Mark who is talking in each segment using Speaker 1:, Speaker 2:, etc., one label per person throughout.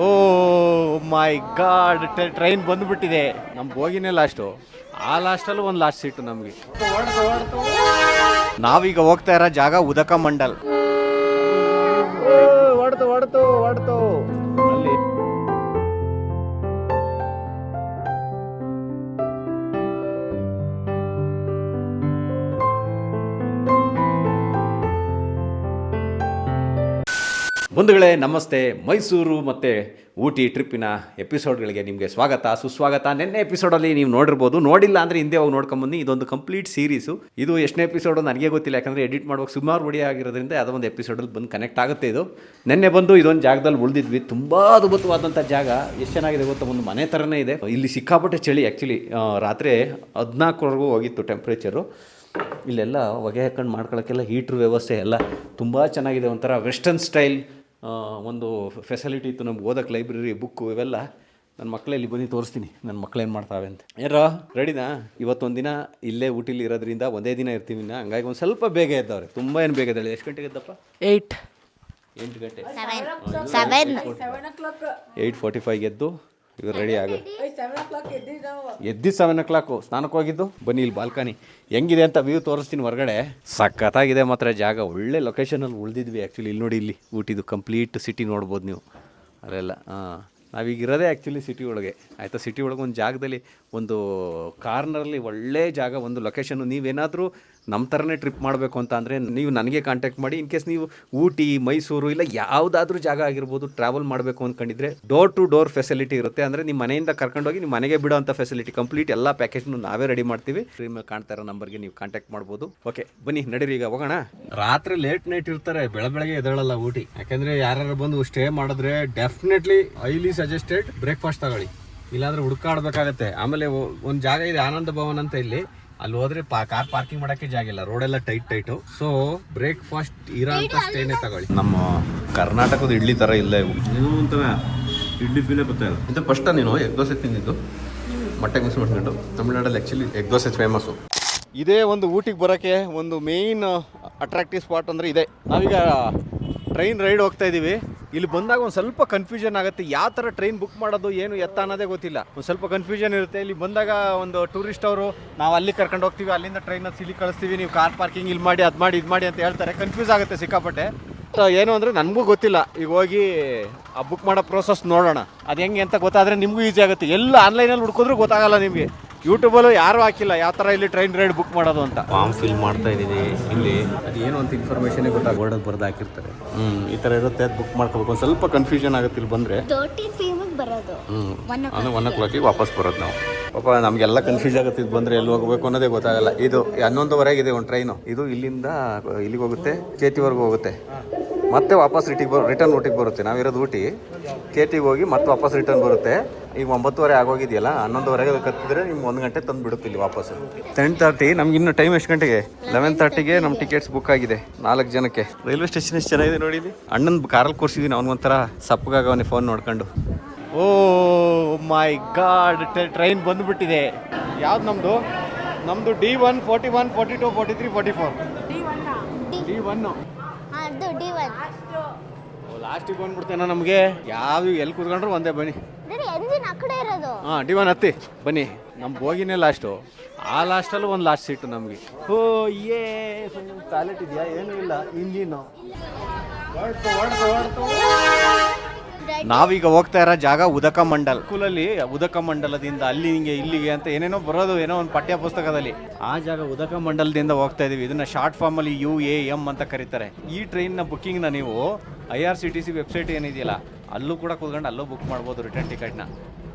Speaker 1: ಓ ಮೈ god, train ಬಂದುಬಿಟ್ಟಿದೆ. ನಮ್ಮ ಬೋಗಿನೇ last. ಆ ಲಾಸ್ಟಲ್ಲೂ ಒಂದು ಲಾಸ್ಟ್ ಸೀಟು ನಮಗೆ. ನಾವೀಗ ಹೋಗ್ತಾ ಇರೋ ಜಾಗ ಉದಕ ಮಂಡಲ್. ಹೊಡ್ತು ಅಲ್ಲಿ ಬಂಧುಗಳೇ ನಮಸ್ತೆ. ಮೈಸೂರು ಮತ್ತು ಊಟಿ ಟ್ರಿಪ್ಪಿನ ಎಪಿಸೋಡ್ಗಳಿಗೆ ನಿಮಗೆ ಸ್ವಾಗತ ಸುಸ್ವಾಗತ. ನಿನ್ನೆ ಎಪಿಸೋಡಲ್ಲಿ ನೀವು ನೋಡಿರ್ಬೋದು, ನೋಡಿಲ್ಲ ಅಂದರೆ ಹಿಂದೆ ಹೋಗಿ ನೋಡ್ಕೊಂಬಂದು. ಇದೊಂದು ಕಂಪ್ಲೀಟ್ ಸೀರೀಸು. ಇದು ಎಷ್ಟನೇ ಎಪಿಸೋಡು ನನಗೆ ಗೊತ್ತಿಲ್ಲ, ಯಾಕಂದರೆ ಎಡಿಟ್ ಮಾಡುವಾಗ ಸುಮಾರು ವಿಡಿಯೋ ಆಗಿರೋದ್ರಿಂದ ಯಾವುದೋ ಒಂದು ಎಪಿಸೋಡಲ್ಲಿ ಬಂದು ಕನೆಕ್ಟ್ ಆಗುತ್ತೆ. ಇದು ನಿನ್ನೆ ಬಂದು ಇದೊಂದು ಜಾಗದಲ್ಲಿ ಉಳಿದಿದ್ವಿ. ತುಂಬ ಅದ್ಭುತವಾದಂಥ ಜಾಗ. ಎಷ್ಟು ಚೆನ್ನಾಗಿದೆ ಗೊತ್ತಾ, ಒಂದು ಮನೆ ಥರನೇ ಇದೆ. ಇಲ್ಲಿ ಸಿಕ್ಕಾಪಟ್ಟೆ ಚಳಿ. ಆ್ಯಕ್ಚುಲಿ ರಾತ್ರಿ 14ವರೆಗೂ ಹೋಗಿತ್ತು ಟೆಂಪ್ರೇಚರು. ಇಲ್ಲೆಲ್ಲ ಹೊಗೆ ಹಾಕೊಂಡು ಮಾಡ್ಕೊಳ್ಳೋಕ್ಕೆಲ್ಲ ಹೀಟ್ರ್ ವ್ಯವಸ್ಥೆ ಎಲ್ಲ ತುಂಬ ಚೆನ್ನಾಗಿದೆ. ಒಂಥರ ವೆಸ್ಟರ್ನ್ ಸ್ಟೈಲ್ ಒಂದು ಫೆಸಿಲಿಟಿ ಇತ್ತು ನಮ್ಗೆ. ಓದೋಕ್ಕೆ ಲೈಬ್ರರಿ, ಬುಕ್ಕು ಇವೆಲ್ಲ. ನನ್ನ ಮಕ್ಕಳಲ್ಲಿ ಬಂದು ತೋರಿಸ್ತೀನಿ ನನ್ನ ಮಕ್ಕಳೇನು ಮಾಡ್ತಾವೆ ಅಂತ. ಏನೋ ರೆಡಿನಾ? ಇವತ್ತೊಂದು ದಿನ ಇಲ್ಲೇ ಊಟಿಲಿ ಇರೋದ್ರಿಂದ ಒಂದೇ ದಿನ ಇರ್ತೀವಿ ಇನ್ನು. ಹಂಗಾಗಿ ಒಂದು ಸ್ವಲ್ಪ ಬೇಗ ಎದ್ದವ್ರೆ. ತುಂಬ ಏನು ಬೇಗ ಎದ್ದಾಳೆ. ಎಷ್ಟು ಗಂಟೆಗೆ ಎದ್ದಪ್ಪ? 8 ಗಂಟೆ 8:45 ಎದ್ದು ಇವ್ರು ರೆಡಿ ಆಗೋದು. ಎದ್ದು 7 o'clock ಸ್ನಾನಕ್ಕೆ ಹೋಗಿದ್ದು. ಬನ್ನಿ ಇಲ್ಲಿ ಬಾಲ್ಕನಿ ಹೆಂಗಿದೆ ಅಂತ ವ್ಯೂ ತೋರಿಸ್ತೀನಿ ಹೊರಗಡೆ. ಸಖತ್ತಾಗಿದೆ ಮಾತ್ರ ಜಾಗ. ಒಳ್ಳೆ ಲೊಕೇಶನಲ್ಲಿ ಉಳಿದಿದ್ವಿ ಆ್ಯಕ್ಚುಲಿ. ಇಲ್ಲಿ ನೋಡಿ, ಇಲ್ಲಿ ಊಟಿದು ಕಂಪ್ಲೀಟ್ ಸಿಟಿ ನೋಡ್ಬೋದು ನೀವು. ಅಲ್ಲೆಲ್ಲ ನಾವೀಗ ಇರೋದೇ ಆ್ಯಕ್ಚುಲಿ ಸಿಟಿ ಒಳಗೆ, ಆಯಿತಾ. ಸಿಟಿ ಒಳಗೆ ಒಂದು ಜಾಗದಲ್ಲಿ, ಒಂದು ಕಾರ್ನರಲ್ಲಿ ಒಳ್ಳೆ ಜಾಗ, ಒಂದು ಲೊಕೇಶನ್ನು. ನೀವೇನಾದರೂ ನಮ್ಮ ಥರನೇ ಟ್ರಿಪ್ ಮಾಡಬೇಕು ಅಂತ ಅಂದರೆ ನೀವು ನನಗೆ ಕಾಂಟ್ಯಾಕ್ಟ್ ಮಾಡಿ. ಇನ್ ಕೇಸ್ ನೀವು ಊಟಿ, ಮೈಸೂರು ಇಲ್ಲ ಯಾವುದಾದ್ರೂ ಜಾಗ ಆಗಿರ್ಬೋದು ಟ್ರಾವೆಲ್ ಮಾಡಬೇಕು ಅಂದ್ಕೊಂಡಿದ್ರೆ ಡೋರ್ ಟು ಡೋರ್ ಫೆಸಿಲಿಟಿ ಇರುತ್ತೆ. ಅಂದರೆ ನಿಮ್ಮ ಮನೆಯಿಂದ ಕರ್ಕೊಂಡೋಗಿ ನಿಮ್ಮ ಮನೆಗೆ ಬಿಡೋ ಅಂಥ ಫೆಸಿಲಿಟಿ ಕಂಪ್ಲೀಟ್ ಎಲ್ಲ ಪ್ಯಾಕೇಜ್ನು ನಾವೇ ರೆಡಿ ಮಾಡ್ತೀವಿ. ಸ್ಕ್ರೀನ್ ಮೇಲೆ ಕಾಣ್ತಾ ಇರೋ ನಂಬರ್ಗೆ ನೀವು ಕಾಂಟ್ಯಾಕ್ಟ್ ಮಾಡ್ಬೋದು. ಓಕೆ ಬನ್ನಿ ನಡೀರಿ, ಈಗ ಹೋಗೋಣ. ರಾತ್ರಿ ಲೇಟ್ ನೈಟ್ ಇರ್ತಾರೆ, ಬೆಳಗ್ಗೆ ಎದ್ದೇಳಲ್ಲ ಊಟಿ. ಯಾಕೆಂದರೆ ಯಾರು ಬಂದು ಸ್ಟೇ ಮಾಡಿದ್ರೆ ಡೆಫಿನೆಟ್ಲಿ ಹೈಲಿ ಸಜೆಸ್ಟೆಡ್ ಬ್ರೇಕ್ಫಾಸ್ಟ್ ತಗೊಳ್ಳಿ, ಇಲ್ಲಾಂದರೆ ಹುಡುಕಾಡ್ಬೇಕಾಗತ್ತೆ. ಆಮೇಲೆ ಒಂದು ಜಾಗ ಇದೆ ಆನಂದ ಭವನ್ ಅಂತ, ಇಲ್ಲಿ ಅಲ್ಲಿ ಹೋದ್ರೆ ಕಾರ್ ಪಾರ್ಕಿಂಗ್ ಮಾಡೋಕ್ಕೆ ಜಾಗ ಇಲ್ಲ, ರೋಡೆಲ್ಲ ಟೈಟು. ಸೊ ಬ್ರೇಕ್ಫಾಸ್ಟ್ ಇರೋ ಅಂತ ಸ್ಟೇನೇ ತಗೊಳ್ಳಿ. ನಮ್ಮ ಕರ್ನಾಟಕದ ಇಡ್ಲಿ ಥರ ಇಲ್ಲ ಇವು. ಏನೋ ಒಂಥರ ಇಡ್ಲಿ ಫೀಲೇ ಬರ್ತಾ ಇಲ್ಲ. ಇದು ಫಸ್ಟ್ ನೀನು ಎಗ್ ದೋಸೆ ತಿಂದಿದ್ದು ಮೊಟ್ಟೆ ಮಿಕ್ಸ್ ಮಾಡ್ಕೊಂಡು. ತಮಿಳ್ನಾಡಲ್ಲಿ ಆ್ಯಕ್ಚುಲಿ ಎಗ್ ದೋಸೆ ಫೇಮಸ್ಸು. ಇದೇ ಒಂದು ಊಟಿಗೆ ಬರೋಕ್ಕೆ ಒಂದು ಮೇಯ್ನ್ ಅಟ್ರಾಕ್ಟಿವ್ ಸ್ಪಾಟ್ ಅಂದರೆ ಇದೆ. ನಾವೀಗ ಟ್ರೈನ್ ರೈಡ್ ಹೋಗ್ತಾ ಇದ್ದೀವಿ. ಇಲ್ಲಿ ಬಂದಾಗ ಒಂದು ಸ್ವಲ್ಪ ಕನ್ಫ್ಯೂಷನ್ ಆಗುತ್ತೆ. ಯಾವ ಥರ ಟ್ರೈನ್ ಬುಕ್ ಮಾಡೋದು ಏನು ಎತ್ತ ಅನ್ನೋದೇ ಗೊತ್ತಿಲ್ಲ. ಒಂದು ಸ್ವಲ್ಪ ಕನ್ಫ್ಯೂಷನ್ ಇರುತ್ತೆ. ಇಲ್ಲಿ ಬಂದಾಗ ಒಂದು ಟೂರಿಸ್ಟ್ ಅವರು ನಾವು ಅಲ್ಲಿ ಕರ್ಕೊಂಡು ಹೋಗ್ತೀವಿ, ಅಲ್ಲಿಂದ ಟ್ರೈನ ಇಲ್ಲಿ ಕಳಿಸ್ತೀವಿ, ನೀವು ಕಾರ್ ಪಾರ್ಕಿಂಗ್ ಇಲ್ಲಿ ಮಾಡಿ, ಅದು ಮಾಡಿ, ಇದು ಮಾಡಿ ಅಂತ ಹೇಳ್ತಾರೆ. ಕನ್ಫ್ಯೂಸ್ ಆಗುತ್ತೆ ಸಿಕ್ಕಾಪಟ್ಟೆ. ಏನು ಅಂದರೆ ನನಗೂ ಗೊತ್ತಿಲ್ಲ. ಈಗ ಹೋಗಿ ಆ ಬುಕ್ ಮಾಡೋ ಪ್ರೋಸೆಸ್ ನೋಡೋಣ, ಅದು ಹೆಂಗೆ ಅಂತ ಗೊತ್ತಾದರೆ ನಿಮಗೂ ಈಸಿ ಆಗುತ್ತೆ. ಎಲ್ಲ ಆನ್ಲೈನಲ್ಲಿ ಹುಡ್ಕೋದ್ರೂ ಗೊತ್ತಾಗಲ್ಲ ನಿಮಗೆ. ಯೂಟ್ಯೂಬಲ್ಲೂ ಯಾರೂ ಹಾಕಿಲ್ಲ ಯಾವ ಥರ ಇಲ್ಲಿ ಟ್ರೈನ್ ರೈಡ್ ಬುಕ್ ಮಾಡೋದು ಅಂತ. ಫಾರ್ಮ್ ಫಿಲ್ ಮಾಡ್ತಾ ಇದ್ದೀನಿ ಇಲ್ಲಿ. ಅದು ಏನು ಅಂತ ಇನ್ಫಾರ್ಮೇಷನೇ ಬೋರ್ಡಲ್ಲಿ ಬರೆದು ಹಾಕಿರ್ತಾರೆ. ಈ ಥರ ಇರುತ್ತೆ, ಅದು ಬುಕ್ ಮಾಡ್ಕೋಬೇಕು. ಒಂದು ಸ್ವಲ್ಪ ಕನ್ಫ್ಯೂಷನ್ ಆಗುತ್ತೆ ಇಲ್ಲಿ ಬಂದರೆ. 1 o'clock ವಾಪಸ್ ಬರೋದು ನಾವು. ಪಾಪ ನಮಗೆಲ್ಲ ಕನ್ಫ್ಯೂಸ್ ಆಗುತ್ತೆ ಇದು ಬಂದರೆ. ಎಲ್ಲಿ ಹೋಗಬೇಕು ಅನ್ನೋದೇ ಗೊತ್ತಾಗಲ್ಲ. ಇದು 11:15 ಇದೆ ಒಂದು ಟ್ರೈನು. ಇದು ಇಲ್ಲಿಂದ ಇಲ್ಲಿಗೆ ಹೋಗುತ್ತೆ, ಕೇತಿವರೆಗೂ ಹೋಗುತ್ತೆ, ಮತ್ತೆ ವಾಪಸ್ ರಿಟರ್ನ್ ಊಟಿಗೆ ಬರುತ್ತೆ. ನಾವಿರೋದು ಊಟಿ, ಕೇಟಿಗೆ ಹೋಗಿ ಮತ್ತೆ ವಾಪಸ್ ರಿಟರ್ನ್ ಬರುತ್ತೆ. ಈಗ 9:30 ಆಗೋಗಿದೆಯಲ್ಲ, 11:15 ಕತ್ತಿದ್ರೆ ನಿಮ್ಗೆ 1 ಗಂಟೆ ತಂದು ಬಿಡುತ್ತೆ ಇಲ್ಲಿ ವಾಪಸ್. 10:30 ನಮ್ಗೆ ಇನ್ನೂ ಟೈಮ್ ಎಷ್ಟು ಗಂಟೆಗೆ? 11:30ಗೆ ನಮ್ಮ ಟಿಕೆಟ್ಸ್ ಬುಕ್ ಆಗಿದೆ 4 ಜನಕ್ಕೆ. ರೈಲ್ವೆ ಸ್ಟೇಷನ್ ಎಷ್ಟು ಚೆನ್ನಾಗಿದೆ ನೋಡಿ. ಇಲ್ಲಿ ಅಣ್ಣನ ಕಾರಲ್ಲಿ ಕೂರಿಸಿದ್ದೀನಿ, ಅವ್ನಿಗೊಂಥರ ಸಪ್ಪಗಾಗವನೇ ಫೋನ್ ನೋಡ್ಕೊಂಡು. ಓ ಮೈ ಗಾಡ್, ಟ್ರೈನ್ ಬಂದುಬಿಟ್ಟಿದೆ. ಯಾವ್ದು ನಮ್ಮದು D1, 41, 42, 43, 44. D1 ಲಾಸ್ಟಿಗೆ ಬಂದ್ಬಿಡ್ತೇನೆ ನಮಗೆ. ಯಾವ ಎಲ್ಲಿ ಕೂತ್ಕೊಂಡ್ರು ಒಂದೇ. ಬನ್ನಿ ಹಾಂ, D1 ಹತ್ತಿ ಬನ್ನಿ. ನಮ್ಮ ಬೋಗಿನೇ ಲಾಸ್ಟು. ಆ ಲಾಸ್ಟಲ್ಲೂ ಒಂದು ಲಾಸ್ಟ್ ಸೀಟು ನಮಗೆ. ಓ ಏ ಟಾಯ್ಲೆಟ್ ಇದೆಯಾ? ಏನೂ ಇಲ್ಲ, ಇಂಜಿನು ಹೊಡ್ತು. ನಾವೀಗ ಹೋಗ್ತಾ ಇರೋ ಜಾಗ ಉದಕ ಮಂಡಲ್. ಸ್ಕೂಲಲ್ಲಿ ಉದಕ ಮಂಡಲದಿಂದ ಅಲ್ಲಿಗೆ ಇಲ್ಲಿಗೆ ಅಂತ ಏನೇನೋ ಬರೋದು, ಏನೋ ಒಂದು ಪಠ್ಯ ಪುಸ್ತಕದಲ್ಲಿ. ಆ ಜಾಗ ಉದಕ ಮಂಡಲದಿಂದ ಹೋಗ್ತಾ ಇದೀವಿ. ಇದನ್ನ ಶಾರ್ಟ್ ಫಾರ್ಮಲ್ಲಿ UAM ಅಂತ ಕರೀತಾರೆ. ಈ ಟ್ರೈನ್ನ ಬುಕ್ಕಿಂಗ್ನ ನೀವು IRCTC ವೆಬ್ಸೈಟ್ ಏನಿದೆಯಲ್ಲ, ಅಲ್ಲೂ ಕೂಡ ಕೂತ್ಕೊಂಡು ಅಲ್ಲೂ ಬುಕ್ ಮಾಡ್ಬೋದು ರಿಟರ್ನ್ ಟಿಕೆಟ್ನ.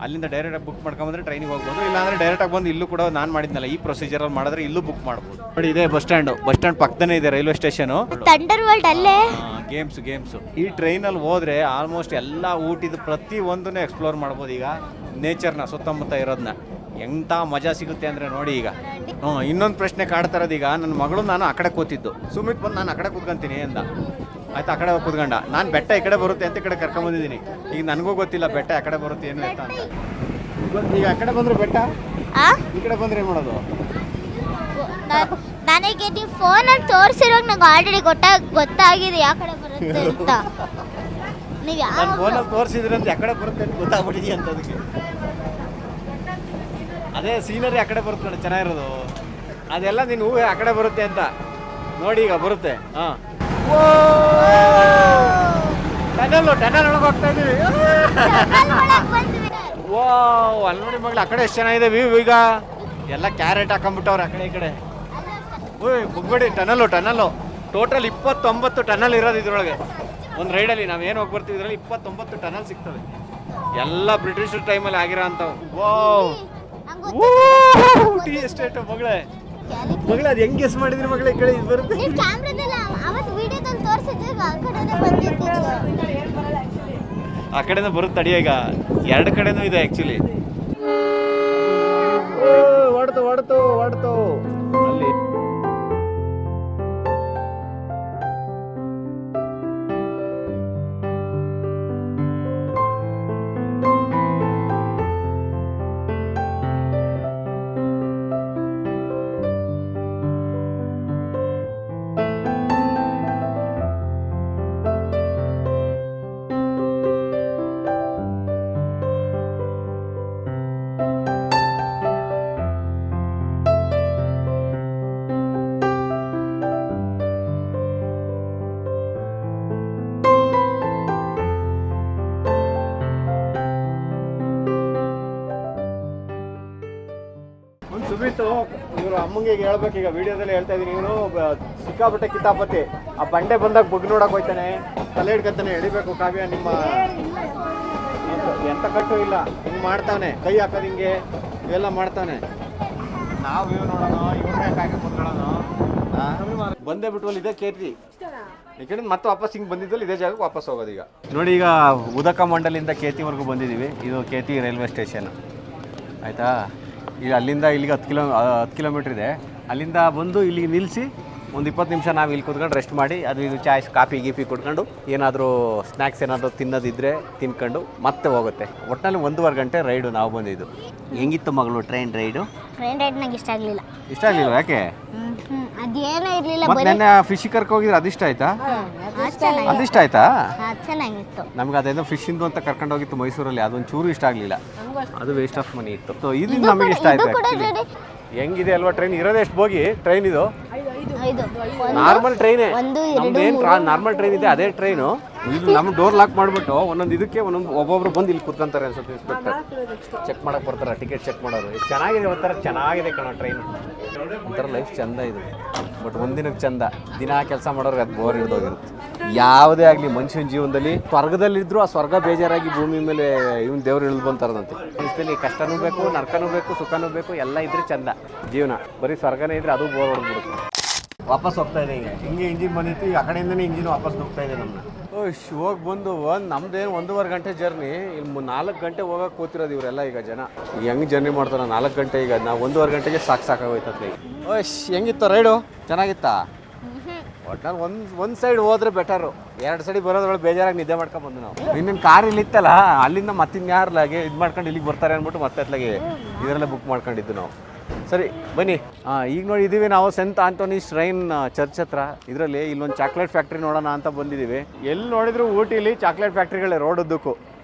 Speaker 1: ಅಲ್ಲಿಂದ ಡೈರೆಕ್ಟಾಗಿ ಬುಕ್ ಮಾಡ್ಕೊಂಬಂದ್ರೆ ಟ್ರೈನಿಗೆ ಹೋಗ್ಬೋದು. ಇಲ್ಲಾಂದರೆ ಡೈರೆಕ್ಟಾಗಿ ಬಂದು ಇಲ್ಲೂ ಕೂಡ ನಾನು ಮಾಡಿದ್ನಲ್ಲ ಈ ಪ್ರೊಸೀಜರಲ್ಲಿ ಮಾಡಿದ್ರೆ ಇಲ್ಲೂ ಬುಕ್ ಮಾಡ್ಬೋದು. ನೋಡಿ, ಇದೆ ಬಸ್ ಸ್ಟ್ಯಾಂಡ್ ಪಕ್ಕದನೇ ಇದೆ ರೈಲ್ವೆ ಸ್ಟೇಷನು. ಗೇಮ್ಸ್ ಈ ಟ್ರೈನಲ್ಲಿ ಹೋದ್ರೆ ಆಲ್ಮೋಸ್ಟ್ ಎಲ್ಲ ಊಟಿದ ಪ್ರತಿ ಒಂದನ್ನು ಎಕ್ಸ್ಪ್ಲೋರ್ ಮಾಡ್ಬೋದು. ಈಗ ನೇಚರ್ನ ಸುತ್ತಮುತ್ತ ಇರೋದನ್ನ ಎಂಥ ಮಜಾ ಸಿಗುತ್ತೆ ಅಂದರೆ ನೋಡಿ. ಈಗ ಇನ್ನೊಂದು ಪ್ರಶ್ನೆ ಕಾಡ್ತಾ ಇರೋದು, ಈಗ ನನ್ನ ಮಗಳು ನಾನು ಆ ಕಡೆ ಕೂತಿದ್ದು, ಸುಮಿತ್ ಬಂದು ನಾನು ಆ ಕಡೆ ಕೂತ್ಕೊಂತೀನಿ ಅಂದ. ಆಯ್ತು, ಆ ಕಡೆ ಕೂತ್ಕೊಂಡ. ನಾನು ಬೆಟ್ಟ ಈ ಕಡೆ ಬರುತ್ತೆ ಅಂತ ಈ ಕಡೆ ಕರ್ಕೊಂಬಂದಿದ್ದೀನಿ. ಈಗ ನನಗೂ ಗೊತ್ತಿಲ್ಲ ಬೆಟ್ಟ ಆ ಕಡೆ ಬರುತ್ತೆ ಏನು ಅಂತ. ಈಗ ಆ ಕಡೆ ಬಂದರೆ ಬೆಟ್ಟ, ಈ ಕಡೆ ಬಂದರೆ ಏನು ಮಾಡೋದು?
Speaker 2: ನನಗೆ ನೀವು ಫೋನಲ್ಲಿ ತೋರಿಸಿರುವಾಗ ನಂಗೆ ಆಲ್ರೆಡಿ ಗೊತ್ತಾಗಿದೆ ಯಾವ ಕಡೆ ಬರುತ್ತೆ ಅಂತ.
Speaker 1: ನನ್ನ ಫೋನಲ್ಲಿ ತೋರಿಸಿದ್ರೆ ಅಂತ ಯಾಕಡೆ ಬರುತ್ತೆ ಅಂತ ಗೊತ್ತಾಗ್ಬಿಟ್ಟಿದೆ ಅಂತ ಅದಕ್ಕೆ. ಅದೇ ಸೀನರಿ ಆ ಕಡೆ ಬರುತ್ತೆ ನೋಡಿ ಚೆನ್ನಾಗಿರೋದು. ಅದೆಲ್ಲ ನೀನು ಹೂವೆ ಆ ಕಡೆ ಬರುತ್ತೆ ಅಂತ ನೋಡಿ ಈಗ ಬರುತ್ತೆ. ಹಾಂ ಟನಲ್ ಒಳಗೆ ಹೋಗ್ತಾ ಇದೀವಿ. ಓ ಅಲ್ಲಿ ನೋಡಿ ಮಗಳು ಆ ಕಡೆ ಎಷ್ಟು ಚೆನ್ನಾಗಿದೆ ವ್ಯೂ. ಈಗ ಎಲ್ಲ ಕ್ಯಾರೆಟ್ ಹಾಕೊಂಡ್ಬಿಟ್ಟವ್ರೆ ಆ ಕಡೆ ಈ ಕಡೆ. ಓಯ್ ಮುಗ್ಬೇಡಿ. ಟನಲ್ಲು ಟೋಟಲ್ 29 ಟನಲ್ ಇರೋದು ಇದ್ರೊಳಗೆ. ಒಂದು ರೈಡಲ್ಲಿ ನಾವು ಏನು ಹೋಗಿ ಬರ್ತೀವಿ ಇದರಲ್ಲಿ 29 ಟನಲ್ ಸಿಗ್ತವೆ. ಎಲ್ಲ ಬ್ರಿಟಿಷ್ ಟೈಮಲ್ಲಿ ಆಗಿರೋ ಅಂಥವು. ಟೀ ಎಸ್ಟೇಟ್ ಮಗಳೇ ಅದು ಹೆಂಗ್ ಗೆಸ್ ಮಾಡಿದ್ರಿ ಮಗಳೇ? ಈ ಕಡೆ ಇದು ಬರುತ್ತೆ ಆ ಕಡೆನೂ ಬರುತ್ತೆ ತಡಿ. ಈಗ 2 ಕಡೆನೂ ಇದೆ ಆ್ಯಕ್ಚುಲಿ. ಹೊಡ್ತು ಅಲ್ಲಿ ಸುಮಿತು ಇವರು ಅಮ್ಮಂಗೆ ಹೇಳ್ಬೇಕು. ಈಗ ವಿಡಿಯೋದಲ್ಲಿ ಹೇಳ್ತಾ ಇದೀನಿ, ಇವನು ಸಿಕ್ಕಾಪಟ್ಟೆ ಕಿತಾಪತಿ. ಆ ಬಂಡೆ ಬಂದಾಗ ಬಗ್ ನೋಡಕ್ ಹೋಯ್ತಾನೆ, ತಲೆ ಹಿಡ್ಕತಾನೆ. ಎಳಿಬೇಕು ಕಾವ್ಯ ನಿಮ್ಮ ಎಂತ ಕಟ್ಟು ಇಲ್ಲ, ಹಿಂಗೆ ಮಾಡ್ತಾನೆ, ಕೈ ಹಾಕೋದು ಹಿಂಗೆ ಇವೆಲ್ಲ ಮಾಡ್ತಾನೆ. ನಾವು ಇವ್ ನೋಡೋಣ, ಇವ್ರನ್ನೇ ಕಾಯ್ಕೆ ಕುತ್ಕೊಳ್ಳೋಣ. ಬಂದೇ ಬಿಟ್ಟು ಇದೇ ಕೇತಿ ಈ ಕಡೆ ಮತ್ತೆ ವಾಪಸ್ ಹಿಂಗೆ ಬಂದಿದ್ದಲ್ಲಿ ಇದೇ ಜಾಗಕ್ಕೆ ವಾಪಸ್ ಹೋಗೋದು. ಈಗ ನೋಡಿ, ಈಗ ಉದಕ ಮಂಡಲಿಂದ ಕೇತಿವರೆಗೂ ಬಂದಿದ್ದೀವಿ. ಇದು ಕೇತಿ ರೈಲ್ವೆ ಸ್ಟೇಷನ್ ಆಯಿತಾ. ಈಗ ಅಲ್ಲಿಂದ ಇಲ್ಲಿಗೆ 10 ಕಿಲೋಮೀಟ್ರ್ ಇದೆ. ಅಲ್ಲಿಂದ ಬಂದು ಇಲ್ಲಿಗೆ ನಿಲ್ಲಿಸಿ ಒಂದು 20 ನಿಮಿಷ ನಾವು ಇಲ್ಲಿ ಕೂತ್ಕೊಂಡು ರೆಸ್ಟ್ ಮಾಡಿ ಅದು ಇದು ಚಾಯ್ಸ್ ಕಾಫಿ ಗೀಪಿ ಕುಡ್ಕೊಂಡು ಏನಾದರೂ ಸ್ನ್ಯಾಕ್ಸ್ ಏನಾದರೂ ತಿನ್ನೋದಿದ್ದರೆ ತಿನ್ಕೊಂಡು ಮತ್ತೆ ಹೋಗುತ್ತೆ. ಒಟ್ಟಿನಲ್ಲಿ 1.5 ಗಂಟೆ ರೈಡು ನಾವು ಬಂದಿದ್ದು. ಹೆಂಗಿತ್ತು ಮಗಳು ಟ್ರೈನ್ ರೈಡ್ ನಂಗೆ ಇಷ್ಟ ಆಗಲಿಲ್ಲ. ಯಾಕೆ? ಅದೇನೋ ಇರಲಿಲ್ಲ. ನೆನ್ನೆ ಫಿಶ್ ಕರ್ಕೊ ಹೋಗಿದ್ರೆ ಅದಿಷ್ಟ ಆಯ್ತಾ? ಅದಿಷ್ಟ ಆಯ್ತಾ? ಚೆನ್ನಾಗಿತ್ತು. ನಮ್ಗೆ ಅದೇನೋ ಫಿಶ್ ಇಂದು ಅಂತ ಕರ್ಕೊಂಡು ಹೋಗಿತ್ತು ಮೈಸೂರಲ್ಲಿ, ಅದೊಂದು ಚೂರು ಇಷ್ಟ ಆಗಲಿಲ್ಲ. ಅದು ವೇಸ್ಟ್ ಆಫ್ ಮನಿ ಇತ್ತು. ಇದು ನಮಗೆ ಇಷ್ಟ ಆಯ್ತು. ಹೆಂಗಿದೆ ಅಲ್ವಾ ಟ್ರೈನ್? ಇರೋದು ಎಷ್ಟು ಬೋಗಿ ಟ್ರೈನ್ ಇದು? ನಾರ್ಮಲ್ ಟ್ರೈನೇ. ನಮ್ದೇನು ನಾರ್ಮಲ್ ಟ್ರೈನ್ ಇದೆ ಅದೇ ಟ್ರೈನು. ಇದು ನಮ್ಮ ಡೋರ್ ಲಾಕ್ ಮಾಡಿಬಿಟ್ಟು ಒಂದೊಂದು ಇದಕ್ಕೆ ಒಬ್ಬೊಬ್ರು ಬಂದು ಇಲ್ಲಿ ಕೂತ್ಕೊಂತಾರೆ ಅನ್ಸುತ್ತೆ. ಇನ್ಸ್ಪೆಕ್ಟರ್ ಚೆಕ್ ಮಾಡಕ್ಕೆ ಬರ್ತಾರೆ, ಟಿಕೆಟ್ ಚೆಕ್ ಮಾಡೋರು. ಎಷ್ಟು ಚೆನ್ನಾಗಿದೆ ಒಂಥರ, ಚೆನ್ನಾಗಿದೆ ಕಣ ಟ್ರೈನ್. ಒಂಥರ ಲೈಫ್ ಚಂದ ಇದು. ಬಟ್ ಒಂದಿನಕ್ಕೆ ಚಂದ, ದಿನ ಕೆಲಸ ಮಾಡೋರ್ಗೆ ಅದು ಬೋರ್ ಹಿಡ್ದೋಗಿರುತ್ತೆ. ಯಾವುದೇ ಆಗಲಿ ಮನುಷ್ಯನ ಜೀವನದಲ್ಲಿ ಸ್ವರ್ಗದಲ್ಲಿದ್ದರೂ ಆ ಸ್ವರ್ಗ ಬೇಜಾರಾಗಿ ಭೂಮಿ ಮೇಲೆ ಇವನು ದೇವ್ರು ಇಳಿದು ಬಂತಾರಂತೆ. ಮನುಷ್ಯದಲ್ಲಿ ಕಷ್ಟನೂ ಬೇಕು, ನರ್ಕನೂ ಬೇಕು, ಸುಖನೂ ಬೇಕು, ಎಲ್ಲ ಇದ್ರೆ ಚಂದ ಜೀವನ. ಬರೀ ಸ್ವರ್ಗನೇ ಇದ್ರೆ ಅದು ಬೋರ್ ಹೊಡೆದ್ಬಿಡುತ್ತೆ. ವಾಪಸ್ ಹೋಗ್ತಾ ಇದೆ. ಈಗ ಹಿಂಗೆ ಇಂಜಿನ್ ಬಂದಿತ್ತು, ಈಗ ಆ ಕಡೆಯಿಂದನೇ ಇಂಜಿನ್ ವಾಪಸ್ ಹೋಗ್ತಾ ಇದೆ ನಮ್ಮನ್ನ. ಹೋಗಿ ಬಂದು ನಮ್ದೇನು 1.5 ಗಂಟೆ ಜರ್ನಿ, ಇಲ್ಲಿ 4 ಗಂಟೆ ಹೋಗಕ್ಕೆ ಕೂತಿರೋದು ಇವರೆಲ್ಲ. ಈಗ ಜನ ಹೆಂಗೆ ಜರ್ನಿ ಮಾಡ್ತಾರೆ 4 ಗಂಟೆ. ಈಗ ನಾವು 1.5 ಗಂಟೆಗೆ ಸಾಕಾಗೋಯ್ತದೆ. ಹೆಂಗಿತ್ತು ರೈಡು? ಚೆನ್ನಾಗಿತ್ತಾ? ಒಟ್ನಲ್ಲಿ ಒಂದು ಸೈಡ್ ಹೋದ್ರೆ ಬೆಟರು. 2 ಸೈಡ್ ಬರೋದ್ರೊಳಗೆ ಬೇಜಾರಾಗಿ ನಿದ್ದೆ ಮಾಡ್ಕೊಂಡು ಬಂದು ನಾವು. ಇನ್ನೇನು ಕಾರ್ ಇಲ್ಲಿತ್ತಲ್ಲ, ಅಲ್ಲಿಂದ ಮತ್ತಿನ್ಯಾರ್ಲಾಗೆ ಇದು ಮಾಡ್ಕೊಂಡು ಇಲ್ಲಿಗೆ ಬರ್ತಾರೆ ಅಂದ್ಬಿಟ್ಟು ಮತ್ತೆ ಅತ್ಲಾಗೆ ಇದರಲ್ಲೇ ಬುಕ್ ಮಾಡ್ಕೊಂಡಿದ್ದು ನಾವು. ಸರಿ ಬನ್ನಿ. ಈಗ ನೋಡಿ ಇದ್ದೀವಿ ನಾವು ಸೆಂಟ್ ಆಂಟೋನಿ ಶ್ರೈನ್ ಚರ್ಚ್ ಹತ್ರ. ಇದರಲ್ಲಿ ಇಲ್ಲೊಂದು ಚಾಕ್ಲೇಟ್ ಫ್ಯಾಕ್ಟ್ರಿ ನೋಡೋಣ ಅಂತ ಬಂದಿದ್ದೀವಿ. ಎಲ್ಲಿ ನೋಡಿದ್ರು ಊಟಿಲಿ ಚಾಕ್ಲೇಟ್ ಫ್ಯಾಕ್ಟ್ರಿಗಳೇ ರೋಡ್ ಉದ್ದಕ್ಕೂ.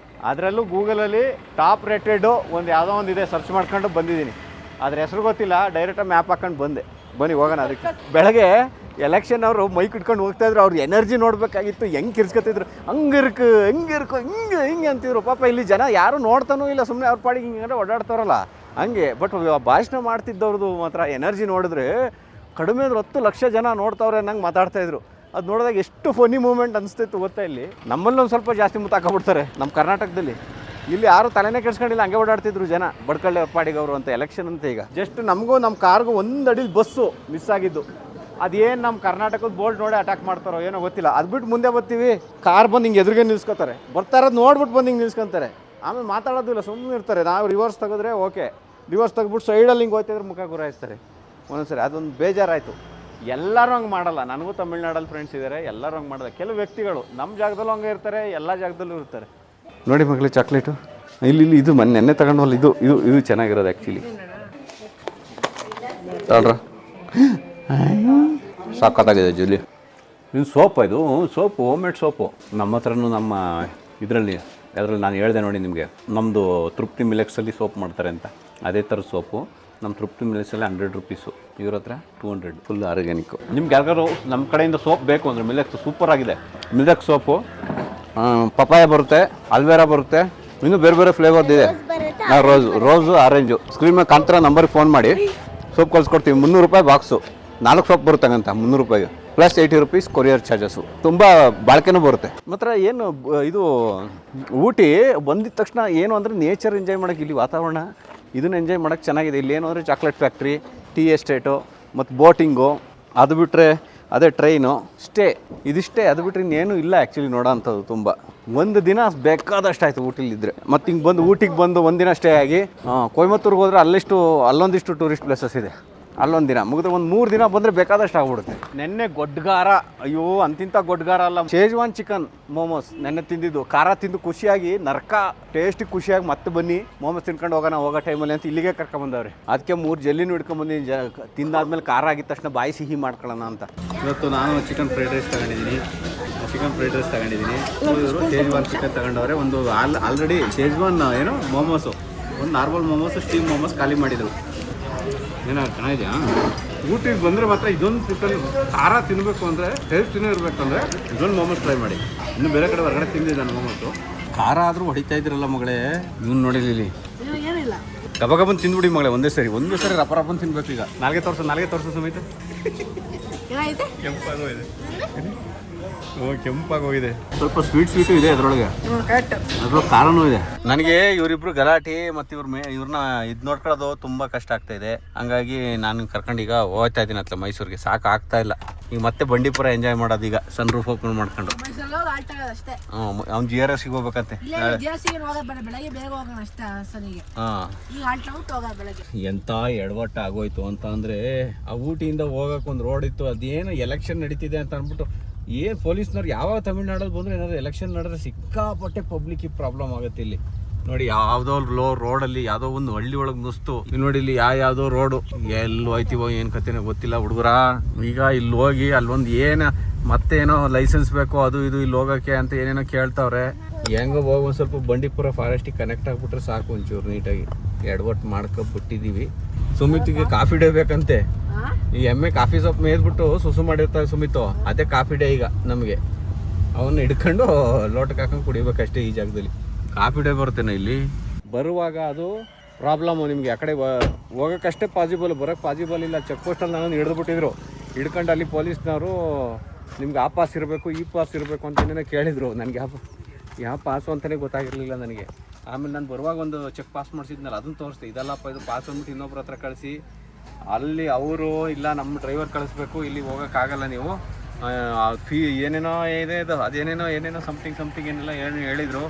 Speaker 1: ಅದರಲ್ಲೂ ಗೂಗಲಲ್ಲಿ ಟಾಪ್ ರೇಟೆಡು ಯಾವುದೋ ಒಂದು ಇದೆ, ಸರ್ಚ್ ಮಾಡ್ಕೊಂಡು ಬಂದಿದ್ದೀನಿ. ಅದ್ರ ಹೆಸರು ಗೊತ್ತಿಲ್ಲ, ಡೈರೆಕ್ಟಾಗಿ ಮ್ಯಾಪ್ ಹಾಕೊಂಡು ಬಂದೆ. ಬನ್ನಿ ಹೋಗೋಣ. ಅದಕ್ಕೆ ಬೆಳಗ್ಗೆ ಎಲೆಕ್ಷನ್ ಅವರು ಮೈಕ್ ಇಟ್ಕೊಂಡು ಹೋಗ್ತಾಯಿದ್ರು. ಅವ್ರ ಎನರ್ಜಿ ನೋಡಬೇಕಾಗಿತ್ತು. ಹೆಂಗೆ ಕಿರ್ಸ್ಕೊತಿದ್ರು, ಹಂಗಿರ್ಕು ಹಿಂಗೆ ಅಂತಿದ್ರು. ಪಾಪ ಇಲ್ಲಿ ಜನ ಯಾರು ನೋಡ್ತಾನೂ ಇಲ್ಲ, ಸುಮ್ಮನೆ ಅವ್ರ ಪಾಡಿಗೆ ಹಿಂಗೆ ಓಡಾಡ್ತಾರಲ್ಲ ಹಂಗೆ. ಬಟ್ ಭಾಷಣ ಮಾಡ್ತಿದ್ದವ್ರದ್ದು ಮಾತ್ರ ಎನರ್ಜಿ ನೋಡಿದ್ರೆ ಕಡಿಮೆ ಅಂದ್ರೆ 10 ಲಕ್ಷ ಜನ ನೋಡ್ತಾವ್ರೆ ಅನ್ನಂಗೆ ಮಾತಾಡ್ತಾಯಿದ್ರು. ಅದು ನೋಡಿದಾಗ ಎಷ್ಟು ಫನಿ ಮೂಮೆಂಟ್ ಅನಿಸ್ತಿತ್ತು ಗೊತ್ತಾ. ಇಲ್ಲಿ ನಮ್ಮಲ್ಲಿ ಒಂದು ಸ್ವಲ್ಪ ಜಾಸ್ತಿ ಮುತ್ತಾಕೊಂಡ್ಬಿಡ್ತಾರೆ ನಮ್ಮ ಕರ್ನಾಟಕದಲ್ಲಿ. ಇಲ್ಲಿ ಯಾರು ತಲೆನೇ ಕೆಡ್ಸ್ಕೊಂಡಿಲ್ಲ, ಹಂಗೆ ಓಡಾಡ್ತಿದ್ರು ಜನ. ಬಡ್ಕಳ್ಳಿ ಅವ್ರ ಪಾಡಿಗೆ ಅವರು ಅಂತ ಎಲೆಕ್ಷನ್ ಅಂತ. ಈಗ ಜಸ್ಟ್ ನಮಗೂ ನಮ್ಮ ಕಾರ್ಗೂ 1 ಅಡಿ ಬಸ್ಸು ಮಿಸ್ ಆಗಿದ್ದು. ಅದೇನು ನಮ್ಮ ಕರ್ನಾಟಕದ ಬೋಲ್ಡ್ ನೋಡಿ ಅಟ್ಯಾಕ್ ಮಾಡ್ತಾರೋ ಏನೋ ಗೊತ್ತಿಲ್ಲ. ಅದು ಬಿಟ್ಟು ಮುಂದೆ ಬರ್ತೀವಿ, ಕಾರ್ ಬಂದು ಹಿಂಗೆ ಎದುರಿಗೆ ನಿಲ್ಸ್ಕೊತಾರೆ. ಬರ್ತಾರದು ನೋಡ್ಬಿಟ್ಟು ಬಂದು ಹಿಂಗೆ ನಿಲ್ಸ್ಕೊತಾರೆ. ಆಮೇಲೆ ಮಾತಾಡೋದಿಲ್ಲ, ಸುಮ್ಮನೆ ಇರ್ತಾರೆ. ನಾವು ರಿವರ್ಸ್ ತೆಗೆದ್ರೆ ಓಕೆ, ರಿವರ್ಸ್ ತೆಗೆದ್ಬಿಟ್ಟು ಸೈಡಲ್ಲಿ ಹಿಂಗೆ ಹೋಗ್ತಿದ್ರೆ ಮುಖ ಗುರಾಯಿಸ್ತಾರೆ ಒಂದೊಂದ್ಸರಿ. ಅದೊಂದು ಬೇಜಾರಾಯಿತು. ಎಲ್ಲರೂ ಹಂಗೆ ಮಾಡಲ್ಲ. ನನಗೂ ತಮಿಳ್ನಾಡಲ್ಲಿ ಫ್ರೆಂಡ್ಸ್ ಇದ್ದಾರೆ, ಎಲ್ಲರೂ ಹಂಗೆ ಮಾಡಲ್ಲ. ಕೆಲವು ವ್ಯಕ್ತಿಗಳು ನಮ್ಮ ಜಾಗದಲ್ಲೂ ಹಂಗೆ ಇರ್ತಾರೆ, ಎಲ್ಲ ಜಾಗದಲ್ಲೂ ಇರ್ತಾರೆ. ನೋಡಿ ಮಗಳು ಚಾಕ್ಲೇಟು ಇಲ್ಲಿ ಇದು ನೆನ್ನೆ ತಗೊಂಡವಲ್ಲ, ಇದು ಚೆನ್ನಾಗಿರೋದು ಆ್ಯಕ್ಚುಲಿ. ತಗೊಳ್ರ, ಸಾಕಾಗಿದೆ ಜೊಲಿ. ಇದು ಸೋಪ್, ಇದು ಸೋಪು, ಹೋಮ್ ಮೇಡ್ ಸೋಪು. ನಮ್ಮ ಹತ್ರನೂ ನಮ್ಮ ಇದರಲ್ಲಿ ನಾನು ಹೇಳಿದೆ ನೋಡಿ ನಿಮಗೆ, ನಮ್ಮದು ತೃಪ್ತಿ ಮಿಲೆಕ್ಸಲ್ಲಿ ಸೋಪ್ ಮಾಡ್ತಾರೆ ಅಂತ, ಅದೇ ಥರ ಸೋಪು ನಮ್ಮ ತೃಪ್ತಿ ಮಿಲೆಕ್ಸಲ್ಲಿ 100 ರುಪೀಸು, ಇವ್ರ ಹತ್ರ 200, ಫುಲ್ ಆರ್ಗ್ಯಾನಿಕ್ಕು. ನಿಮ್ಗೆ ಯಾರಿಗಾರು ನಮ್ಮ ಕಡೆಯಿಂದ ಸೋಪ್ ಬೇಕು ಅಂದರೆ ಮಿಲೆಕ್ಸ್ ಸೂಪರ್ ಆಗಿದೆ. ಮಿಲೆಕ್ಸ್ ಸೋಪು ಪಪಾಯ ಬರುತ್ತೆ, ಅಲ್ವೇರಾ ಬರುತ್ತೆ, ಇನ್ನೂ ಬೇರೆ ಬೇರೆ ಫ್ಲೇವರ್ದಿದೆ. Rose orange. ಸ್ಕ್ರೀನ್ ಮೇಲೆ ಕಾಂತರ ನಂಬರ್ಗೆ ಫೋನ್ ಮಾಡಿ ಸೋಪ್ ಕಳಿಸ್ಕೊಡ್ತೀವಿ. 300 ರೂಪಾಯಿ ಬಾಕ್ಸು, 4 ಸೋಪ್ ಬರುತ್ತಂತ 300 ರೂಪಾಯಿಗೆ, ಪ್ಲಸ್ 80 ರುಪೀಸ್ ಕೊರಿಯರ್ ಚಾರ್ಜಸ್ಸು. ತುಂಬ ಬಾಳಿಕೆನೂ ಬರುತ್ತೆ. ಮಾತ್ರ ಏನು ಇದು ಊಟಿ ಬಂದಿದ ತಕ್ಷಣ ಏನು ಅಂದರೆ ನೇಚರ್ ಎಂಜಾಯ್ ಮಾಡೋಕ್ಕೆ, ಇಲ್ಲಿ ವಾತಾವರಣ ಇದನ್ನು ಎಂಜಾಯ್ ಮಾಡೋಕ್ಕೆ ಚೆನ್ನಾಗಿದೆ. ಇಲ್ಲಿ ಏನು ಅಂದರೆ ಚಾಕ್ಲೇಟ್ ಫ್ಯಾಕ್ಟ್ರಿ, ಟೀ ಎಸ್ಟೇಟು ಮತ್ತು ಬೋಟಿಂಗು, ಅದು ಬಿಟ್ಟರೆ ಅದೇ ಟ್ರೈನು, ಸ್ಟೇ, ಇದಿಷ್ಟೇ. ಅದು ಬಿಟ್ಟರೆ ಇನ್ನೇನು ಇಲ್ಲ ಆ್ಯಕ್ಚುಲಿ ನೋಡೋ ಅಂಥದ್ದು. ತುಂಬ ಒಂದು ದಿನ ಬೇಕಾದಷ್ಟು ಆಯಿತು ಊಟಿಲಿದ್ದರೆ. ಮತ್ತು ಹಿಂಗೆ ಬಂದು ಊಟಿಗೆ ಬಂದು ಒಂದಿನ ಸ್ಟೇ ಆಗಿ ಕೊಯಮತ್ತೂರ್ಗೆ ಹೋದರೆ ಅಲ್ಲೊಂದಿಷ್ಟು ಟೂರಿಸ್ಟ್ ಪ್ಲೇಸಸ್ ಇದೆ, ಅಲ್ಲೊಂದು ದಿನ ಮುಗಿದ್ರೆ ಒಂದು 3 ದಿನ ಬಂದರೆ ಬೇಕಾದಷ್ಟು ಆಗ್ಬಿಡುತ್ತೆ. ನೆನ್ನೆ ಗೊಡ್ಗಾರ, ಅಯ್ಯೋ ಅಂತಿಂಥ ಗೊಡ್ಗಾರ ಅಲ್ಲ, ಶೇಜ್ವಾನ್ ಚಿಕನ್ ಮೋಮೋಸ್ ನೆನ್ನೆ ತಿಂದಿದ್ದು. ಖಾರ ತಿಂದು ಖುಷಿಯಾಗಿ ನರ್ಕ ಟೇಸ್ಟಿಗೆ ಖುಷಿಯಾಗಿ ಮತ್ತೆ ಬನ್ನಿ ಮೋಮೋಸ್ ತಿನ್ಕೊಂಡು ಹೋಗೋ ಟೈಮಲ್ಲಿ ಅಂತ ಇಲ್ಲಿಗೆ ಕರ್ಕೊಂಬಂದವ್ರೆ. ಅದಕ್ಕೆ 3 ಜಲ್ಲಿನೂ ಹಿಡ್ಕೊಂಬಂದಿನಿ. ತಿಂದಾದ್ಮೇಲೆ ಖಾರ ಆಗಿದ ತಕ್ಷಣ ಬಾಯಿ ಸಿಹಿ ಮಾಡ್ಕೊಳ್ಳೋಣ ಅಂತ. ಇವತ್ತು ನಾನು ಚಿಕನ್ ಫ್ರೈಡ್ ರೈಸ್ ತಗೊಂಡಿದ್ದೀನಿ, ಇವರು ಶೇಜ್ವಾನ್ ಚಿಕನ್ ತಗೊಂಡವ್ರೆ. ಒಂದು ಆಲ್ರೆಡಿ ಶೇಜ್ವಾನ್ ಏನು ಮೋಮೋಸು, ಒಂದು ನಾರ್ಮಲ್ ಮೋಮೋಸು, ಸ್ಟೀಮ್ ಮೋಮೋಸ್ ಖಾಲಿ ಮಾಡಿದರು. ಏನೋ ಚೆನ್ನಾಗಿದೆಯಾ? ಊಟಿಗೆ ಬಂದರೆ ಮಾತ್ರ ಇದೊಂದು ಚಿಕನ್ ಖಾರ ತಿನ್ನಬೇಕು ಅಂದರೆ, ಟೇಸ್ಟಿನೇ ಇರಬೇಕಂದ್ರೆ ಇದೊಂದು ಮೋಮೋಸ್ ಟ್ರೈ ಮಾಡಿ. ಇನ್ನು ಬೇರೆ ಕಡೆ ಹೊರಗಡೆ ತಿಂದಿದ್ದೆ ನಾನು ಮೋಮೋಸು. ಖಾರ ಆದರೂ ಹೊಡಿತಾ ಇದ್ದೀರಲ್ಲ ಮಗಳೇ, ಇವನು ನೋಡಿಲ್ಲಿ ಗಬಗಬನ್ ತಿಂದ್ಬಿಡಿ ಮಗಳೇ, ಒಂದೇ ಸರಿ ರಪ್ಪರಪ್ಪನ್ ತಿನ್ಬೇಕು. ಈಗ ನಾಲ್ಗೆ ತೋರಿಸು ಸಮೇತ ಕೆಂಪಾಗೋಗಿದೆ. ಸ್ವಲ್ಪ ಸ್ವೀಟು ಇದೆ ಅದರೊಳಗೆ, ಅದ್ರೊಳಗೆ ಖಾರನೂ ಇದೆ. ನನಗೆ ಇವರಿಬ್ರು ಗಲಾಟೆ ಮತ್ತು ಇವ್ರನ್ನ ಇದು ನೋಡ್ಕೊಳ್ಳೋದು ತುಂಬ ಕಷ್ಟ ಆಗ್ತಾ ಇದೆ. ಹಂಗಾಗಿ ನಾನು ಕರ್ಕೊಂಡು ಈಗ ಹೋಗ್ತಾ ಇದ್ದೀನಿ ಅತ್ಲ ಮೈಸೂರಿಗೆ. ಸಾಕು ಆಗ್ತಾ ಇಲ್ಲ. ಈಗ ಮತ್ತೆ ಬಂಡೀಪುರ ಎಂಜಾಯ್ ಮಾಡೋದು ಈಗ, ಸನ್ ರೂಫ್ ಓಪನ್ ಮಾಡ್ಕೊಂಡು. ಅವ್ನು GRS ಹೋಗ್ಬೇಕಂತೆ. ಎಂತ ಎಡವಟ್ಟ ಆಗೋಯ್ತು ಅಂತ ಅಂದರೆ, ಆ ಊಟಿಯಿಂದ ಹೋಗಕ್ಕೆ ಒಂದು ರೋಡ್ ಇತ್ತು, ಅದೇನು ಎಲೆಕ್ಷನ್ ನಡೀತಿದೆ ಅಂತ ಅಂದ್ಬಿಟ್ಟು ಏನು ಪೊಲೀಸ್ನವ್ರು ಯಾವಾಗ ತಮಿಳ್ನಾಡಲ್ಲಿ ಬಂದರೆ ಏನಾದ್ರು ಎಲೆಕ್ಷನ್ ನಡೆದ್ರೆ ಸಿಕ್ಕಾಪಟ್ಟೆ ಪಬ್ಲಿಕ್ಕಿಗೆ ಪ್ರಾಬ್ಲಮ್ ಆಗುತ್ತೆ. ಇಲ್ಲಿ ನೋಡಿ, ಯಾವುದೋ ರೋಡಲ್ಲಿ ಯಾವುದೋ ಒಂದು ಹಳ್ಳಿ ಒಳಗೆ ನುಸ್ತು ನೋಡಿ, ಇಲ್ಲಿ ಯಾವುದೋ ರೋಡು ಎಲ್ಲಿ ಹೋಯ್ತೀವೋ ಏನು ಕತೆನೋ ಗೊತ್ತಿಲ್ಲ ಹುಡುಗರ. ಈಗ ಇಲ್ಲಿ ಹೋಗಿ ಅಲ್ಲೊಂದು ಮತ್ತೇನೋ ಲೈಸೆನ್ಸ್ ಬೇಕೋ ಅದು ಇದು ಇಲ್ಲಿ ಹೋಗೋಕ್ಕೆ ಅಂತ ಏನೇನೋ ಕೇಳ್ತಾವ್ರೆ. ಹೆಂಗೋ ಹೋಗಿ ಒಂದು ಸ್ವಲ್ಪ ಬಂಡೀಪುರ ಫಾರೆಸ್ಟಿಗೆ ಕನೆಕ್ಟ್ ಆಗಿಬಿಟ್ರೆ ಸಾಕು, ಒಂಚೂರು ನೀಟಾಗಿ ಎಡವಟ್ಟು ಮಾಡ್ಕೊಬಿಟ್ಟಿದ್ದೀವಿ. ಸುಮಿತಿಗೆ ಕಾಫಿ ಡೇ ಬೇಕಂತೆ. ಈ ಎಮ್ಮೆ ಕಾಫಿ ಸೊಪ್ಪು ಮೇದ್ಬಿಟ್ಟು ಸುಸು ಮಾಡಿರ್ತಾರೆ ಸುಮಿತು, ಅದೇ ಕಾಫಿ ಡೇ ಈಗ ನಮಗೆ. ಅವನ್ನ ಹಿಡ್ಕೊಂಡು ಲೋಟಕ್ಕೆ ಹಾಕೊಂಡು ಕುಡಿಬೇಕಷ್ಟೇ ಈ ಜಾಗದಲ್ಲಿ. ಕಾಫಿ ಡೇ ಬರ್ತೇನೆ ಇಲ್ಲಿ. ಬರುವಾಗ ಅದು ಪ್ರಾಬ್ಲಮ್ಮು ನಿಮಗೆ. ಆ ಕಡೆ ಹೋಗೋಕ್ಕಷ್ಟೇ ಪಾಸಿಬಲ್, ಬರೋಕ್ಕೆ ಪಾಸಿಬಲ್ ಇಲ್ಲ. ಚೆಕ್ ಪೋಸ್ಟಲ್ಲಿ ನಾನು ಹಿಡಿದ್ಬಿಟ್ಟಿದ್ರು. ಹಿಡ್ಕೊಂಡು ಅಲ್ಲಿ ಪೊಲೀಸ್ನವರು ನಿಮ್ಗೆ ಆ ಪಾಸ್ ಇರಬೇಕು ಈ ಪಾಸ್ ಇರಬೇಕು ಅಂತ ಏನೇನೋ ಕೇಳಿದರು. ನನಗೆ ಯಾವ ಪಾಸು ಅಂತಲೇ ಗೊತ್ತಾಗಿರಲಿಲ್ಲ ನನಗೆ. ಆಮೇಲೆ ನಾನು ಬರುವಾಗ ಒಂದು ಚೆಕ್ ಪಾಸ್ ಮಾಡಿಸಿದ್ನಲ್ಲ, ಅದನ್ನು ತೋರಿಸ್ದೆ. ಇದಲ್ಲಪ್ಪ ಇದು ಪಾಸ್ ಅಂದ್ಬಿಟ್ಟು ಇನ್ನೊಬ್ರ ಹತ್ರ ಕಳಿಸಿ ಅಲ್ಲಿ ಅವರು ಇಲ್ಲ ನಮ್ಮ ಡ್ರೈವರ್ ಕಳಿಸ್ಬೇಕು, ಇಲ್ಲಿ ಹೋಗೋಕ್ಕಾಗಲ್ಲ ನೀವು, ಫೀ ಏನೇನೋ ಇದೆ ಇದು ಅದೇನೇನೋ ಸಮಥಿಂಗ್ ಏನೆಲ್ಲ ಹೇಳಿದರು.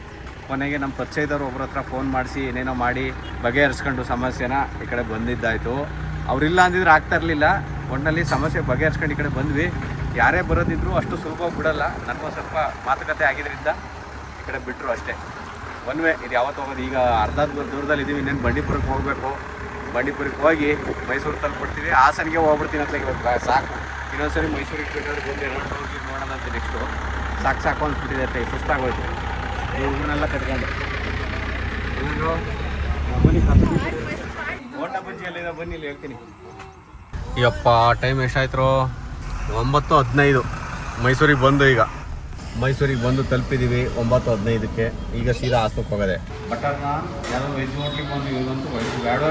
Speaker 1: ಕೊನೆಗೆ ನಮ್ಮ ಪರಿಚಯದವ್ರು ಒಬ್ಬರ ಹತ್ರ ಫೋನ್ ಮಾಡಿಸಿ ಏನೇನೋ ಮಾಡಿ ಬಗೆಹರಿಸ್ಕೊಂಡು ಸಮಸ್ಯೆನ ಈ ಕಡೆ ಬಂದಿದ್ದಾಯಿತು. ಅವರಿಲ್ಲ ಅಂದಿದ್ರೆ ಆಗ್ತಾ ಇರಲಿಲ್ಲ. ಒಟ್ಟಿನಲ್ಲಿ ಸಮಸ್ಯೆ ಬಗೆಹರಿಸ್ಕೊಂಡು ಈ ಕಡೆ ಬಂದ್ವಿ. ಯಾರೇ ಬರೋದಿದ್ರು ಅಷ್ಟು ಸುಲಭ ಬಿಡೋಲ್ಲ. ನನಗೂ ಸ್ವಲ್ಪ ಮಾತುಕತೆ ಆಗಿದ್ದರಿಂದ ಈ ಕಡೆ ಬಿಟ್ಟರು ಅಷ್ಟೇ. ಒನ್ ವೇ ಇದು ಯಾವತ್ತು ಹೋಗೋದು. ಈಗ ಅರ್ಧ ದೂರದಲ್ಲಿ ಇದ್ದೀವಿ, ಇನ್ನೇನು ಬಂಡೀಪುರಕ್ಕೆ ಹೋಗಬೇಕು. ಬಂಡೀಪುರಕ್ಕೆ ಹೋಗಿ ಮೈಸೂರು ತಲುಪಿಡ್ತೀವಿ. ಹಾಸನಿಗೆ ಹೋಗ್ಬಿಡ್ತೀನಿ ಅಂತ ಇವಾಗ ಸಾಕು. ಇನ್ನೊಂದ್ಸರಿ ಮೈಸೂರಿಗೆ ಬೇಕಾದ್ರೆ ಬಂದು ಹೋಗಿ ನೋಡೋಣ ಅಂತ ನೆಕ್ಸ್ಟು. ಸಾಕು ಅಂದ್ಬಿಟ್ಟಿದೆ ಅಂತ ಸುಸ್ತಾಗೋಯ್ತು. ಇವನ್ನೆಲ್ಲ ಕಟ್ಕೊಂಡು ಬನ್ನಿ, ಓಟ ಬಜ್ಜಿ ಎಲ್ಲಿದೆ ಬನ್ನಿ, ಇಲ್ಲಿ ಹೇಳ್ತೀನಿ. ಯಪ್ಪ ಟೈಮ್ ಎಷ್ಟಾಯ್ತು? 9:15 ಮೈಸೂರಿಗೆ ಬಂದು ತಲುಪಿದ್ದೀವಿ 9:15ಕ್ಕೆ. ಈಗ ಸೀದಾ ಹಾಸ್ಟೆಲ್ಗೆ ಹೋಗೋದೆ. ಬಟರ್ ನಾನ್ ಯಾವುದೋ ವೆಜ್ ಹೋಟ್ಲಿಗೆ ಬಂದು ಇವಾಗಂತೂ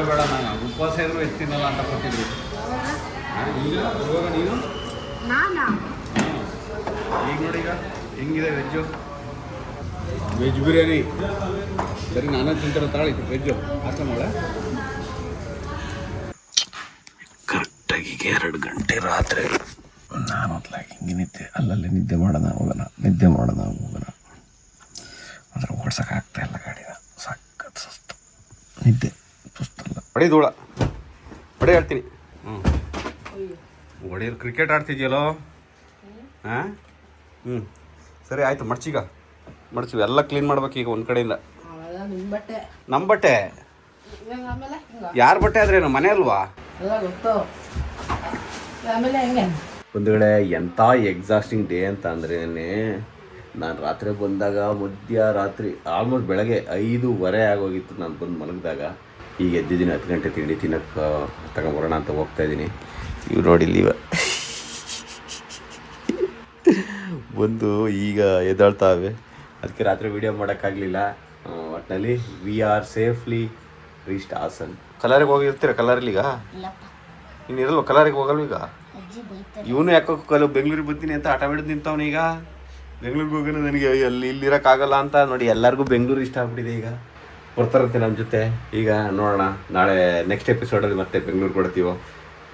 Speaker 1: ಬೇಡ ನಾನು ಉಪವಾಸ ಇದ್ರು ವೆಜ್ ತಿನ್ನಲ್ಲ ಅಂತ ಕೊಟ್ಟಿದ್ವಿ. ಈಗ ಇವಾಗ ನೀನು ಈಗ ನೋಡಿ, ಈಗ ಹೆಂಗಿದೆ ವೆಜ್ ಬಿರಿಯಾನಿ. ಬರೀ ನಾನೇ ತಿಂತಾರೆ ತಾಳಿ ವೆಜ್ಜು ಹಾಕ ಮಾಡ. ಕರೆಕ್ಟಾಗಿ 2 ಗಂಟೆ ರಾತ್ರಿ ನಾನು ಹಿಂಗೆ ಅಲ್ಲಲ್ಲಿ ನಿದ್ದೆ ಮಾಡೋಣ ಹೋಗೋಣ ಆದರೆ ಓಡ್ಸೋಕ್ಕಾಗ್ತಾ ಇಲ್ಲ ಗಾಡಿನ. ಸಖತ್ ಸುಸ್ತು, ನಿದ್ದೆ ಸುಸ್ತಲ್ಲ. ಧೂಳ ಹೇಳ್ತೀನಿ. ಹೊಡೆಯೋದು ಕ್ರಿಕೆಟ್ ಆಡ್ತಿದ್ಯಲ್ಲೋ? ಸರಿ ಆಯಿತು, ಮಡ್ಚಿವಿ ಎಲ್ಲ ಕ್ಲೀನ್ ಮಾಡ್ಬೇಕು ಈಗ ಒಂದು ಕಡೆಯಿಂದ. ನಮ್ಮ ಬಟ್ಟೆ ಯಾರ ಬಟ್ಟೆ ಆದ್ರೇನು ಮನೆ ಅಲ್ವಾ? ಒಂದು ವೇಳೆ ಎಂಥ ಎಕ್ಸಾಸ್ಟಿಂಗ್ ಡೇ ಅಂತ ಅಂದ್ರೇ ನಾನು ರಾತ್ರಿ ಬಂದಾಗ ಮಧ್ಯರಾತ್ರಿ ಆಲ್ಮೋಸ್ಟ್ ಬೆಳಗ್ಗೆ 5:15 ಆಗೋಗಿತ್ತು ನಾನು ಬಂದು ಮಲಗಿದಾಗ. ಈಗ ಎದ್ದಿದ್ದೀನಿ, 10 ಗಂಟೆ ತಿಂಡಿ ತಿನ್ನೋಕ್ಕೆ ತಗೊಂಬರೋಣ ಅಂತ ಹೋಗ್ತಾಯಿದ್ದೀನಿ. ಇವು ನೋಡಿ ಇಲ್ಲಿವ ಬಂದು ಈಗ ಎದ್ದಾಳ್ತಾವೆ. ಅದಕ್ಕೆ ರಾತ್ರಿ ವೀಡಿಯೋ ಮಾಡೋಕ್ಕಾಗಲಿಲ್ಲ. ಒಟ್ಟಿನಲ್ಲಿ we are safely reached Hassan. ಕಲರಿಗೆ ಹೋಗಿರ್ತೀರ? ಕಲರ್ಲಿಗ ಇನ್ನಿರಲ್ವ? ಕಲರಿಗೆ ಹೋಗಲ್ವ ಈಗ? ಇವನು ಯಾಕೋ ಬೆಂಗಳೂರಿಗೆ ಬರ್ತೀನಿ ಅಂತ ಆಟ ಬಿಡೋದು ನಿಂತವನು. ಈಗ ಬೆಂಗ್ಳೂರಿಗೆ ಹೋಗೋಣ, ನನಗೆ ಇಲ್ಲಿರೋಕ್ಕಾಗಲ್ಲ ಅಂತ. ನೋಡಿ ಎಲ್ಲರಿಗೂ ಬೆಂಗಳೂರು ಇಷ್ಟ ಆಗ್ಬಿಟ್ಟಿದೆ. ಈಗ ಬರ್ತಾರಂತೆ ನಮ್ಮ ಜೊತೆ. ಈಗ ನೋಡೋಣ, ನಾಳೆ ನೆಕ್ಸ್ಟ್ ಎಪಿಸೋಡಲ್ಲಿ ಮತ್ತೆ ಬೆಂಗಳೂರು ಕೊಡ್ತೀವೋ.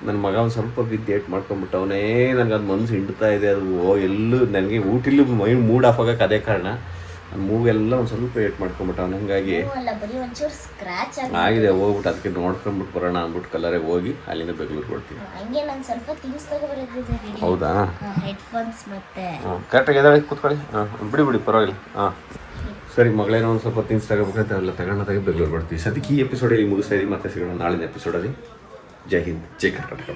Speaker 1: ನನ್ನ ಮಗ ಒಂದು ಸ್ವಲ್ಪ ಬಿದ್ದು ಏಟ್ ಮಾಡ್ಕೊಂಬಿಟ್ಟವನೇ. ನನಗೆ ಅದು ಮನಸ್ಸು ಹಿಂಡ್ತಾ ಇದೆ. ಅದು ಎಲ್ಲೂ ನನಗೆ ಊಟಿಲ್ಲೂ ಮೈಂಡ್ ಮೂಡ್ ಆಫ್ ಆಗೋಕ್ಕೆ ಅದೇ ಕಾರಣ. ನನ್ನ ಮೂವೆಲ್ಲ ಒಂದು ಸ್ವಲ್ಪ ಏಟ್ ಮಾಡ್ಕೊಂಬಿಟ್ಟವನು. ಹಾಗಾಗಿ ಆಗಿದೆ. ಹೋಗ್ಬಿಟ್ಟು ಅದಕ್ಕೆ ನೋಡ್ಕೊಂಬಿಟ್ಟು ಬರೋಣ ಅಂದ್ಬಿಟ್ಟು ಕಲರಿಗೆ ಹೋಗಿ ಅಲ್ಲಿಂದ ಬೆಂಗಳೂರು ಕೊಡ್ತೀವಿ. ಹೌದಾ? ಕರೆಕ್ಟಾಗಿ ಎದಾಳಿ ಕೂತ್ಕೊಳ್ಳಿ. ಬಿಡಿ ಪರವಾಗಿಲ್ಲ. ಸರಿ ಮಗಳೇನೋ ಒಂದು ಸ್ವಲ್ಪ ಥಿಂಗ್ಸ್ ತಗೋಬೇಕಂತ ಎಲ್ಲ ತಗೊಂಡಾಗ ಬೆಂಗಳೂರು ಕೊಡ್ತೀವಿ. ಸದ್ಯಕ್ಕೆ ಈ ಎಪಿಸೋಡಲ್ಲಿ ಮುಗಿಸ್ತಾ ಇದ್ದೀವಿ. ಮತ್ತೆ ಸಿಗೋಣ ನಾಳಿನ ಎಪಿಸೋಡಲ್ಲಿ. ಜೈ ಹಿಂದ್, ಜೈ ಕರ್ನಾಟಕ.